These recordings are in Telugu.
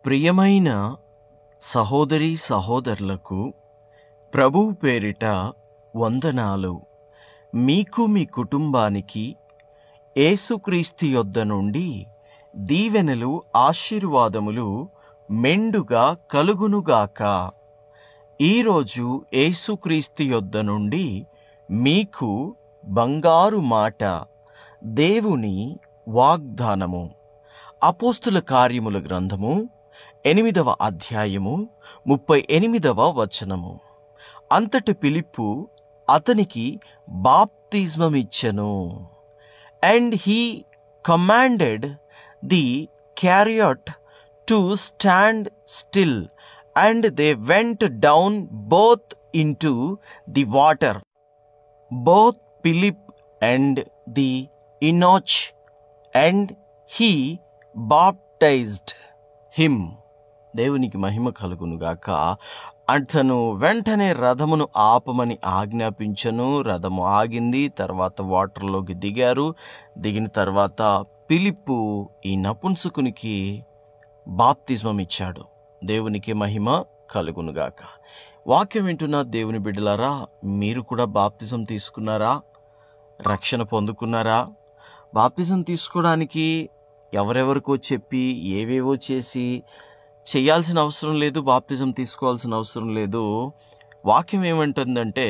ప్రియమైన సహోదరీ సహోదరులకు ప్రభువు పేరిట వందనాలు. మీకు మీ కుటుంబానికి యేసుక్రీస్తు యొద్ద నుండి దీవెనలు ఆశీర్వాదములు మెండుగా కలుగునుగాక. ఈరోజు యేసుక్రీస్తు యొద్ద నుండి మీకు బంగారు మాట, దేవుని వాగ్దానము. అపోస్తుల కార్యముల గ్రంథము 8వ అధ్యాయము 38వ వచనము. అంతటి ఫిలిప్పు అతనికి బాప్తిస్మమిచ్చెను. And he commanded the chariot to stand still, and they went down both into the water, both Philip and the eunuch, and he baptized him. దేవునికి మహిమ కలుగునుగాక. అతను వెంటనే రథమును ఆపమని ఆజ్ఞాపించను. రథము ఆగింది. తర్వాత వాటర్లోకి దిగారు. దిగిన తర్వాత ఫిలిప్పు ఈ నపుంసకునికి బాప్తిస్మం ఇచ్చాడు. దేవునికి మహిమ కలుగునుగాక. వాక్యం వింటున్న దేవుని బిడ్డలారా, మీరు కూడా బాప్తిజం తీసుకున్నారా? రక్షణ పొందుకున్నారా? బాప్తిజం తీసుకోవడానికి ఎవరెవరికో చెప్పి ఏవేవో చేసి చేయాల్సిన అవసరం లేదు. బాప్తిజం తీసుకోవాల్సిన అవసరం లేదు. వాక్యం ఏమంటుందంటే,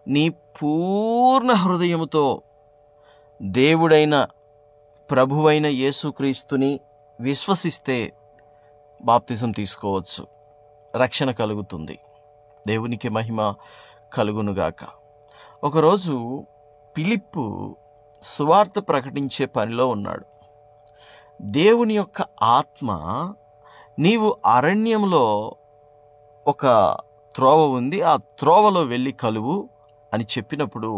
నీ పూర్ణ హృదయముతో దేవుడైన ప్రభువైన యేసుక్రీస్తుని విశ్వసిస్తే బాప్తిజం తీసుకోవచ్చు, రక్షణ కలుగుతుంది. దేవునికి మహిమ కలుగునుగాక. ఒకరోజు ఫిలిప్పు సువార్త ప్రకటించే పనిలో ఉన్నాడు. దేవుని యొక్క ఆత్మ, నీవు అరణ్యంలో ఒక త్రోవ ఉంది, ఆ త్రోవలో వెళ్ళి కలువు అని చెప్పినప్పుడు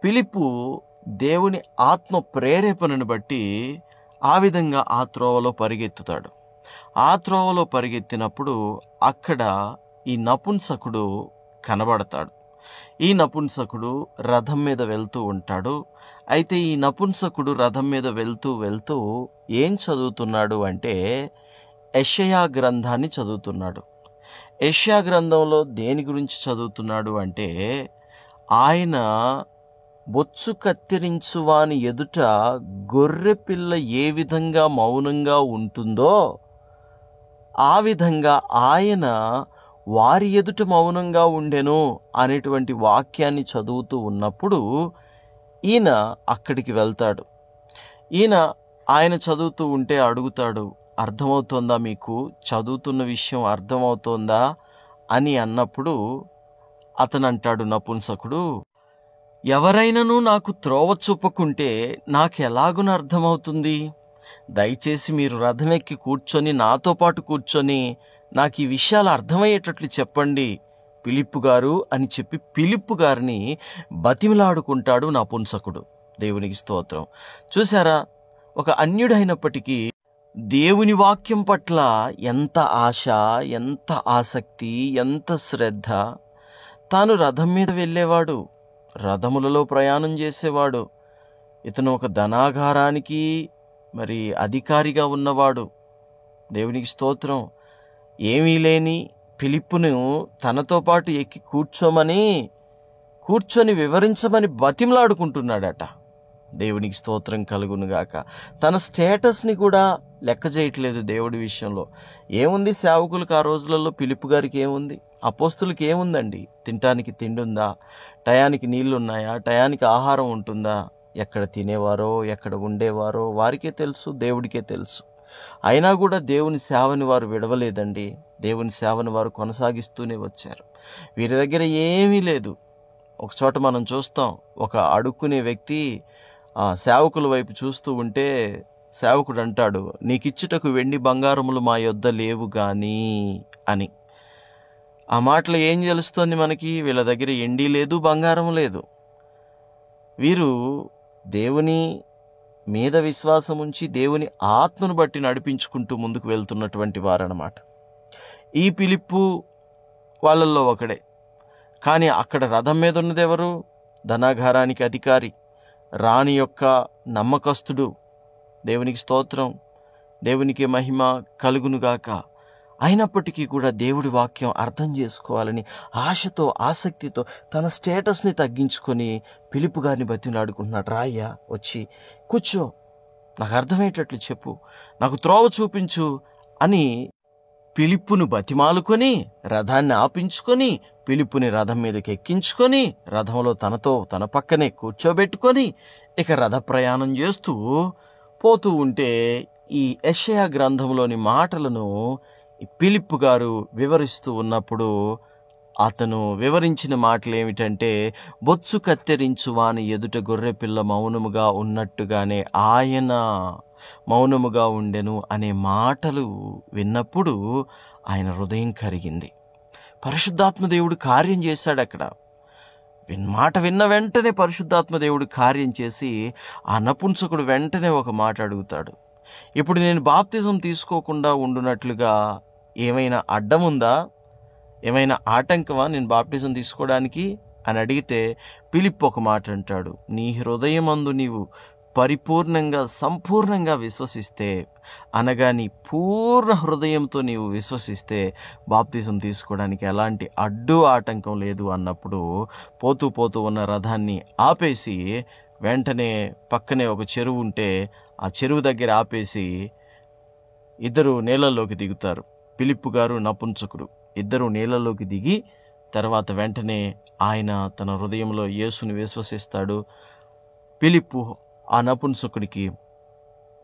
ఫిలిప్పు దేవుని ఆత్మ ప్రేరేపణను బట్టి ఆ విధంగా ఆ త్రోవలో పరిగెత్తుతాడు. ఆ త్రోవలో పరిగెత్తినప్పుడు అక్కడ ఈ నపుంసకుడు కనబడతాడు. ఈ నపుంసకుడు రథం మీద వెళ్తూ ఉంటాడు. అయితే ఈ నపుంసకుడు రథం మీద వెళ్తూ ఏం చదువుతున్నాడు అంటే, యెషయా గ్రంథాన్ని చదువుతున్నాడు. యెషయా గ్రంథంలో దేని గురించి చదువుతున్నాడు అంటే, ఆయన బొచ్చు కత్తిరించు వాని ఎదుట గొర్రె పిల్ల ఏ విధంగా మౌనంగా ఉంటుందో ఆ విధంగా ఆయన వారి ఎదుట మౌనంగా ఉండెను అనేటువంటి వాక్యాన్ని చదువుతూ ఉన్నప్పుడు ఈయన అక్కడికి వెళ్తాడు. ఆయన చదువుతూ ఉంటే అడుగుతాడు, అర్థమవుతోందా మీకు? చదువుతున్న విషయం అర్థమవుతోందా అని అన్నప్పుడు అతను అంటాడు, నపుంసకుడు, ఎవరైనాను నాకు త్రోవ చూపకుంటే నాకెలాగున అర్థమవుతుంది? దయచేసి మీరు రథం ఎక్కి కూర్చొని నాతో పాటు కూర్చొని నాకు ఈ విషయాలు అర్థమయ్యేటట్లు చెప్పండి ఫిలిప్పు గారు అని చెప్పి ఫిలిప్పు గారిని బతిమిలాడుకుంటాడు నపుంసకుడు. దేవునికి స్తోత్రం. చూసారా, ఒక అన్యుడైనప్పటికీ దేవుని వాక్యం పట్ల ఎంత ఆశ, ఎంత ఆసక్తి, ఎంత శ్రద్ధ. తాను రథం మీద వెళ్ళేవాడు, రథములలో ప్రయాణం చేసేవాడు. ఇతను ఒక ధనాగారానికి అధికారిగా ఉన్నవాడు. దేవునికి స్తోత్రం. ఏమీ లేని ఫిలిప్పును తనతో పాటు ఎక్కి కూర్చొని వివరించమని బతిమలాడుకుంటున్నాడట. దేవునికి స్తోత్రం కలుగునుగాక. తన స్టేటస్ని కూడా లెక్క చేయట్లేదు దేవుడి విషయంలో. ఏముంది సేవకులకు ఆ రోజులలో? ఫిలిప్పు గారికి ఏముంది? అపోస్తులకు ఏముందండి? తినటానికి తిండి ఉందా? టయానికి నీళ్లు ఉన్నాయా? టయానికి ఆహారం ఉంటుందా? ఎక్కడ తినేవారో, ఎక్కడ ఉండేవారో వారికే తెలుసు, దేవుడికే తెలుసు. అయినా కూడా దేవుని సేవని వారు విడవలేదండి. దేవుని సేవని వారు కొనసాగిస్తూనే వచ్చారు. వీరి దగ్గర ఏమీ లేదు. ఒక చోట మనం చూస్తాం, ఒక అడుక్కునే వ్యక్తి సేవకుల వైపు చూస్తూ ఉంటే సేవకుడు అంటాడు, నీకిచ్చుటకు వెండి బంగారములు మా యొద్ద లేవు గాని అని. ఆ మాటలు ఏం తెలుస్తోంది మనకి? వీళ్ళ దగ్గర ఎండి లేదు, బంగారం లేదు. వీరు దేవుని మీద విశ్వాసం ఉంచి దేవుని ఆత్మను బట్టి నడిపించుకుంటూ ముందుకు వెళ్తున్నటువంటి వారన్నమాట. ఈ ఫిలిప్పు వాళ్ళల్లో ఒకడే. కానీ అక్కడ రథం మీద ఉన్నది ఎవరు? ధనాగారానికి అధికారి, రాణి యొక్క నమ్మకస్తుడు. దేవునికి స్తోత్రం. దేవునికి మహిమ కలుగునుగాక. అయినప్పటికీ కూడా దేవుడి వాక్యం అర్థం చేసుకోవాలని ఆశతో ఆసక్తితో తన స్టేటస్ని తగ్గించుకొని ఫిలిప్పు గారిని బతిమలాడుకుంటున్నాడు. రాయ్యా, వచ్చి కూర్చో, నాకు అర్థమయ్యేటట్లు చెప్పు, నాకు త్రోవ చూపించు అని ఫిలిప్పును బతిమాలుకొని రథాన్ని ఆపించుకొని ఫిలిప్పుని రథం మీదకి ఎక్కించుకొని రథంలో తన పక్కనే కూర్చోబెట్టుకొని ఇక రథ ప్రయాణం చేస్తూ పోతూ ఉంటే ఈ యెషయా గ్రంథంలోని మాటలను ఫిలిప్పు గారు వివరిస్తూ ఉన్నప్పుడు అతను వివరించిన మాటలు ఏమిటంటే, బొత్సు కత్తిరించు వాని ఎదుట గొర్రెపిల్ల మౌనముగా ఉన్నట్టుగానే ఆయన మౌనముగా ఉండెను అనే మాటలు విన్నప్పుడు ఆయన హృదయం కరిగింది. పరిశుద్ధాత్మ దేవుడు కార్యం చేశాడు అక్కడ. మాట విన్న వెంటనే పరిశుద్ధాత్మ దేవుడు కార్యం చేసి ఆ నపుంసకుడు వెంటనే ఒక మాట అడుగుతాడు. ఇప్పుడు నేను బాప్తిజం తీసుకోకుండా ఉండునట్లుగా ఏమైనా అడ్డం ఉందా, ఏమైనా ఆటంకమా నేను బాప్టిజం తీసుకోవడానికి అని అడిగితే ఫిలిప్పు ఒక మాట అంటాడు, నీ హృదయమందు నీవు పరిపూర్ణంగా సంపూర్ణంగా విశ్వసిస్తే, అనగా నీ పూర్ణ హృదయంతో నీవు విశ్వసిస్తే బాప్తిజం తీసుకోవడానికి ఎలాంటి అడ్డు ఆటంకం లేదు అన్నప్పుడు పోతూ ఉన్న రథాన్ని ఆపేసి వెంటనే పక్కనే ఒక చెరువు ఉంటే ఆ చెరువు దగ్గర ఆపేసి ఇద్దరు నీళ్ళల్లోకి దిగుతారు. ఫిలిప్పు గారు నపుంసకుడు ఇద్దరు నీళ్ళలోకి దిగి తర్వాత వెంటనే ఆయన తన హృదయంలో యేసుని విశ్వసిస్తాడు. ఫిలిప్పు ఆ నపుంసకుడికి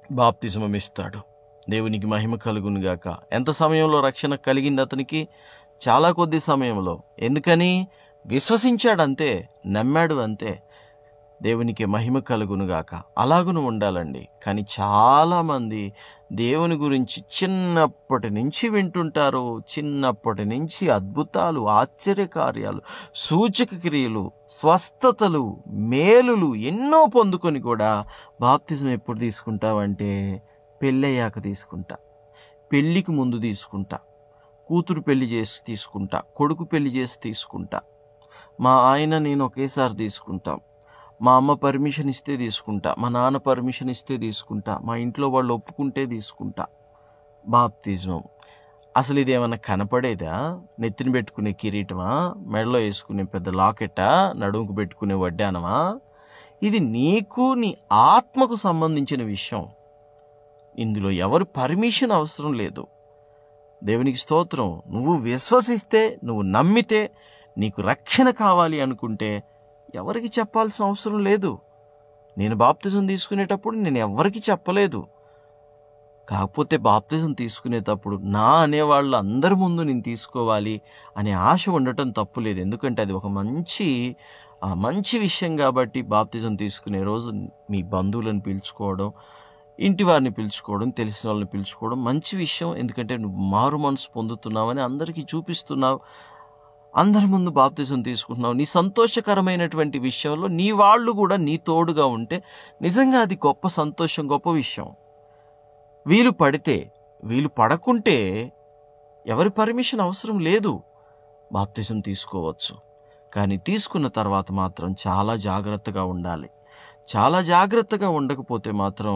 బాప్తిజం ఇస్తాడు. దేవునికి మహిమ కలుగునుగాక. ఎంత సమయంలో రక్షణ కలిగింది అతనికి? చాలా కొద్ది సమయంలో. ఎందుకని? విశ్వసించాడు అంతే, నమ్మాడు అంతే. దేవునికి మహిమ కలుగునుగాక. అలాగును ఉండాలండి. కానీ చాలామంది దేవుని గురించి చిన్నప్పటి నుంచి వింటుంటారు. చిన్నప్పటి నుంచి అద్భుతాలు, ఆశ్చర్యకార్యాలు, సూచక క్రియలు, స్వస్థతలు, మేలులు ఎన్నో పొందుకొని కూడా బాప్తిజం ఎప్పుడు తీసుకుంటావంటే పెళ్ళయ్యాక తీసుకుంటా, పెళ్ళికి ముందు తీసుకుంటా, కూతురు పెళ్లి చేసి తీసుకుంటా, కొడుకు పెళ్లి చేసి తీసుకుంటా, మా ఆయన నేను ఒకేసారి తీసుకుంటాం, మా అమ్మ పర్మిషన్ ఇస్తే తీసుకుంటా, మా నాన్న పర్మిషన్ ఇస్తే తీసుకుంటా, మా ఇంట్లో వాళ్ళు ఒప్పుకుంటే తీసుకుంటా బాప్తిజం. అసలు ఇది ఏమన్నా కనపడేదా? నెత్తిని పెట్టుకునే కిరీటమా, మెడలో వేసుకునే పెద్ద లాకెట్టా, నడుముకు పెట్టుకునే వడ్డానమా? ఇది నీకు నీ ఆత్మకు సంబంధించిన విషయం. ఇందులో ఎవరు పర్మిషన్ అవసరం లేదు. దేవునికి స్తోత్రం. నువ్వు విశ్వసిస్తే, నువ్వు నమ్మితే, నీకు రక్షణ కావాలి అనుకుంటే ఎవరికి చెప్పాల్సిన అవసరం లేదు. నేను బాప్తిజం తీసుకునేటప్పుడు నేను ఎవరికి చెప్పలేదు. కాకపోతే బాప్తిజం తీసుకునేటప్పుడు నా అనేవాళ్ళు అందరి ముందు నేను తీసుకోవాలి అనే ఆశ ఉండటం తప్పులేదు. ఎందుకంటే అది ఒక మంచి విషయం కాబట్టి బాప్తిజం తీసుకునే రోజు మీ బంధువులను పిలుచుకోవడం, ఇంటి వారిని పిలుచుకోవడం, తెలిసిన వాళ్ళని పిలుచుకోవడం మంచి విషయం. ఎందుకంటే నువ్వు మారు మనసు పొందుతున్నావని అందరికీ చూపిస్తున్నావు, అందరి ముందు బాప్తిజం తీసుకుంటున్నావు. నీ సంతోషకరమైనటువంటి విషయంలో నీ వాళ్ళు కూడా నీ తోడుగా ఉంటే నిజంగా అది గొప్ప సంతోషం, గొప్ప విషయం. వీలు పడితే, వీలు పడకుంటే ఎవరి పర్మిషన్ అవసరం లేదు, బాప్తిజం తీసుకోవచ్చు. కానీ తీసుకున్న తర్వాత మాత్రం చాలా జాగ్రత్తగా ఉండాలి. చాలా జాగ్రత్తగా ఉండకపోతే మాత్రం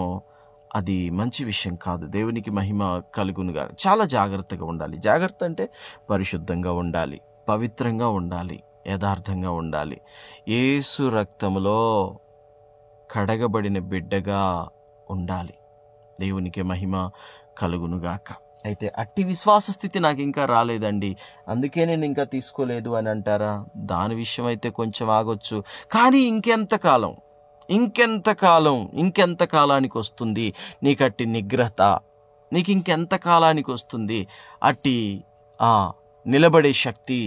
అది మంచి విషయం కాదు. దేవునికి మహిమ కలుగునుగా. చాలా జాగ్రత్తగా ఉండాలి. జాగ్రత్త అంటే పరిశుద్ధంగా ఉండాలి, పవిత్రంగా ఉండాలి, యథార్థంగా ఉండాలి. యేసు రక్తములో కడగబడిన బిడ్డగా ఉండాలి. దేవునికి మహిమ కలుగునుగాక. అయితే అట్టి విశ్వాస స్థితి నాకు ఇంకా రాలేదండి, అందుకే నేను ఇంకా తీసుకోలేదు అని అంటారా? దాని విషయం అయితే కొంచెం ఆగొచ్చు. కానీ ఇంకెంత కాలానికి వస్తుంది నీకు అట్టి నిగ్రహత? నీకు ఇంకెంత కాలానికి వస్తుంది అట్టి నిలబడే శక్తి?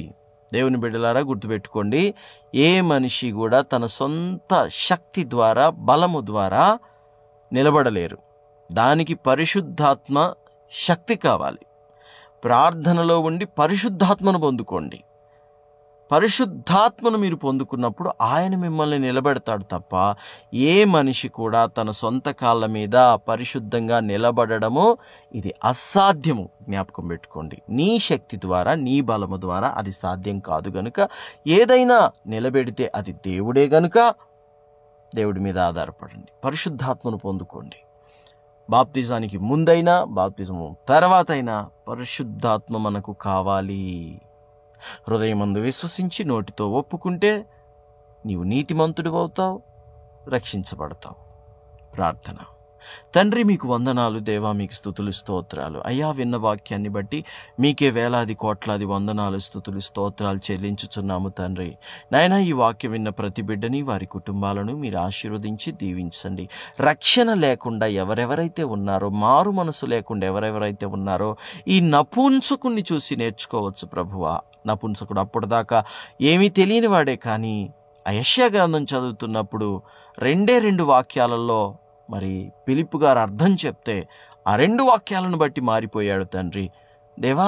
దేవుని బిడ్డలారా గుర్తుపెట్టుకోండి, ఏ మనిషి కూడా తన సొంత శక్తి ద్వారా, బలము ద్వారా నిలబడలేరు. దానికి పరిశుద్ధాత్మ శక్తి కావాలి. ప్రార్థనలో ఉండి పరిశుద్ధాత్మను పొందుకోండి. పరిశుద్ధాత్మను మీరు పొందుకున్నప్పుడు ఆయన మిమ్మల్ని నిలబెడతాడు తప్ప ఏ మనిషి కూడా తన సొంత కాళ్ళ మీద పరిశుద్ధంగా నిలబడడము ఇది అసాధ్యము. జ్ఞాపకం పెట్టుకోండి. నీ శక్తి ద్వారా, నీ బలము ద్వారా అది సాధ్యం కాదు గనుక ఏదైనా నిలబెడితే అది దేవుడే గనుక దేవుడి మీద ఆధారపడండి. పరిశుద్ధాత్మను పొందుకోండి. బాప్తిజానికి ముందైనా బాప్తిజము తర్వాత అయినా పరిశుద్ధాత్మ మనకు కావాలి. హృదయమందు విశ్వసించి నోటితో ఒప్పుకుంటే నీవు నీతిమంతుడు అవుతావు, రక్షించబడతావు. ప్రార్థన. తండ్రి, మీకు వందనాలు దేవా, మీకు స్తుతులు స్తోత్రాలు అయ్యా. విన్న వాక్యాన్ని బట్టి మీకే వేలాది కోట్లాది వందనాలు స్తుతులు స్తోత్రాలు చెల్లించుచున్నాము తండ్రి. నాయనా, ఈ వాక్యం విన్న ప్రతి బిడ్డని వారి కుటుంబాలను మీరు ఆశీర్వదించి దీవించండి. రక్షణ లేకుండా ఎవరెవరైతే ఉన్నారో, మారు మనసు లేకుండా ఎవరెవరైతే ఉన్నారో ఈ నపుంసకుణ్ణి చూసి నేర్చుకోవచ్చు ప్రభువా. నపుంసకుడు అప్పటిదాకా ఏమీ తెలియని వాడే, కానీ ఆ యెషయా గ్రంథం చదువుతున్నప్పుడు 2 వాక్యాలలో మరి ఫిలిప్పు గారు అర్థం చెప్తే ఆ 2 వాక్యాలను బట్టి మారిపోయాడు తండ్రి. దేవా,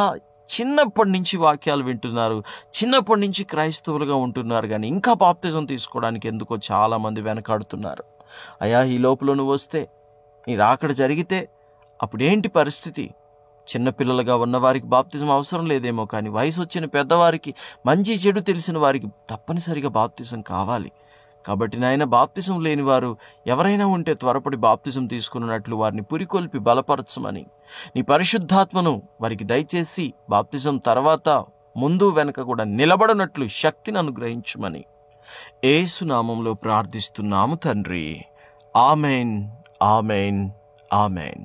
చిన్నప్పటి నుంచి వాక్యాలు వింటున్నారు, చిన్నప్పటి నుంచి క్రైస్తవులుగా ఉంటున్నారు, కానీ ఇంకా బాప్తిజం తీసుకోవడానికి ఎందుకో చాలామంది వెనకాడుతున్నారు. అయ్యా, ఈ లోపల నువ్వు వస్తే, నీ రాకడ జరిగితే అప్పుడేంటి పరిస్థితి? చిన్నపిల్లలుగా ఉన్నవారికి బాప్తిజం అవసరం లేదేమో, కానీ వయసు వచ్చిన పెద్దవారికి, మంచి చెడు తెలిసిన వారికి తప్పనిసరిగా బాప్తిజం కావాలి. కాబట్టి నాయన, బాప్తిజం లేని వారు ఎవరైనా ఉంటే త్వరపడి బాప్తిజం తీసుకున్నట్లు వారిని పురికొల్పి బలపరచమని, నీ పరిశుద్ధాత్మను వారికి దయచేసి బాప్తిజం తర్వాత ముందు వెనక కూడా నిలబడనట్లు శక్తిని అనుగ్రహించమని యేసు నామములో ప్రార్థిస్తున్నాము తండ్రి. Amen, amen, amen.